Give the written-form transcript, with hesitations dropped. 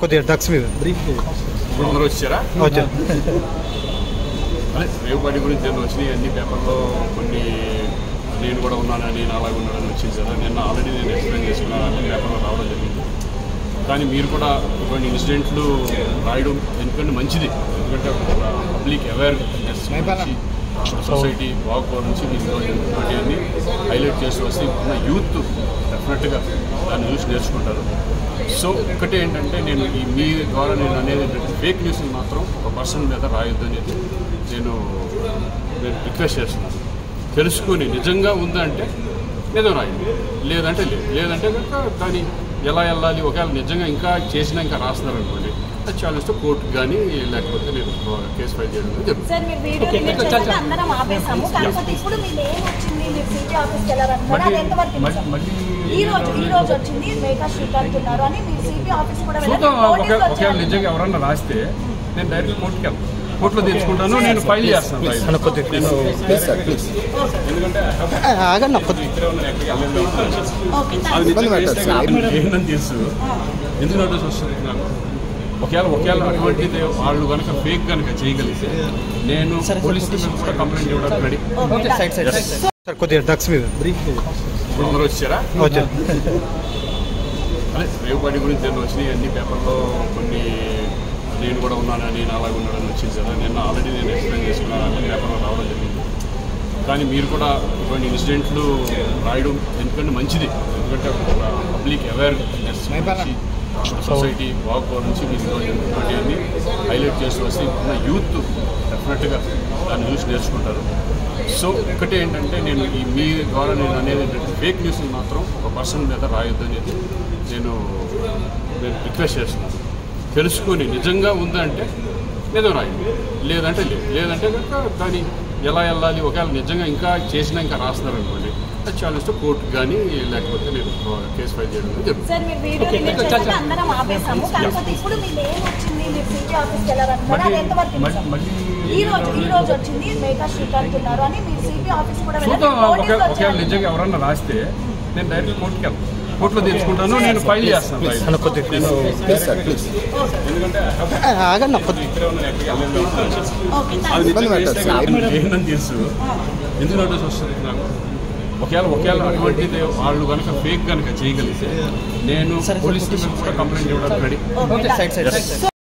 కొద్దిగా డ్రగ్స్ మీద బ్రీఫ్ అందరూ వచ్చారా? వచ్చారు. అదే రేవు పార్టీ గురించి నేను వచ్చినాయి అన్ని పేపర్లో కొన్ని నేను కూడా ఉన్నానని నేను అలాగే ఉన్నానని వచ్చింది కదా. నిన్న ఆల్రెడీ నేను ఎక్స్ప్లెయిన్ చేసుకున్నాను, అన్ని పేపర్లో రావడం జరిగింది. కానీ మీరు కూడా ఇటువంటి ఇన్సిడెంట్లు రాయడం ఎందుకంటే మంచిది, ఎందుకంటే పబ్లిక్ అవేర్నెస్ సొసైటీ బాగుకోవడం నుంచి మీరు అన్ని హైలైట్ చేసి వస్తే ఉన్న యూత్ డెఫినెట్గా దాన్ని చూసి నేర్చుకుంటారు. సో ఒకటి ఏంటంటే నేను మీ ద్వారా నేను అనేది ఏంటంటే ఫేక్ న్యూస్ని మాత్రం ఒక పర్సన్ మీద రాయొద్దు అనేది నేను రిక్వెస్ట్ చేస్తున్నాను. తెలుసుకొని నిజంగా ఉందంటే నిజం రాయండి, లేదంటే లేదంటే కనుక దాన్ని ఎలా వెళ్ళాలి, ఒకవేళ నిజంగా ఇంకా చేసినా ఇంకా రాస్తున్నారు అనుకోండి, అది చాలా కోర్టుకు కానీ లేకపోతే నేను కేసు ఫైల్ చేయడం ఒకవేళ నిజంగా ఎవరన్నా రాస్తే నేను డైరెక్ట్ కోర్టుకి వెళ్తాను, కోర్టులో తెచ్చుకుంటాను, నేను ఫైల్ చేస్తాను. ఏంటని తెలుసు ఎందుకు నోటీస్ వస్తుంది నాకు. ఒకవేళ అటువంటిది వాళ్ళు కనుక ఫేక్ కనుక చేయగలిగితే నేను పోలీస్ స్టేషన్ కూడా కంప్లైంట్ ఇవ్వడానికి రెడీ. కొద్దిగా డ్రగ్స్ మీద బ్రీఫ్ అందరూ వచ్చారా? వచ్చారు. అదే రేవు పార్టీ గురించి నేను వచ్చినాయి అన్ని పేపర్లో కొన్ని నేను కూడా ఉన్నానని నేను అలాగే ఉన్నానని వచ్చింది కదా. నిన్న ఆల్రెడీ నేను ఎక్స్ప్లెయిన్ చేసుకున్నాను, అన్ని పేపర్లో రావడం జరిగింది. కానీ మీరు కూడా ఇటువంటి ఇన్సిడెంట్లు రాయడం ఎందుకంటే మంచిది, ఎందుకంటే పబ్లిక్ అవేర్నెస్ సొసైటీ బాగుకోవడం నుంచి మీరు అన్ని హైలైట్ చేసి వస్తే ఉన్న యూత్ డెఫినెట్గా దాన్ని చూసి నేర్చుకుంటారు. సో ఒకటి ఏంటంటే నేను మీ ద్వారా నేను అనేది ఏంటంటే ఫేక్ న్యూస్ని మాత్రం ఒక పర్సన్ మీద రాయొద్దు అనేది నేను రిక్వెస్ట్ చేస్తున్నాను. తెలుసుకొని నిజంగా ఉందంటే నిజం రాయండి, లేదంటే లేదంటే కనుక దాన్ని ఎలా వెళ్ళాలి, ఒకవేళ నిజంగా ఇంకా చేసినా ఇంకా రాస్తున్నారు అనుకోండి, అది చాలా కోర్టుకు కానీ లేకపోతే నేను కేసు ఫైల్ చేయడం ఒకవేళ నిజంగా ఎవరన్నా రాస్తే నేను డైరెక్ట్ కోర్టుకి వెళ్తాను, కోర్టులో తెచ్చుకుంటాను, నేను ఫైల్ చేస్తాను. ఏంటని తెలుసు ఎందుకు నోటీస్ వస్తుంది నాకు. ఒకవేళ అటువంటిది వాళ్ళు కనుక ఫేక్ కనుక చేయగలిగితే నేను పోలీస్ స్టేషన్ కూడా కంప్లైంట్ ఇవ్వడానికి రెడీ.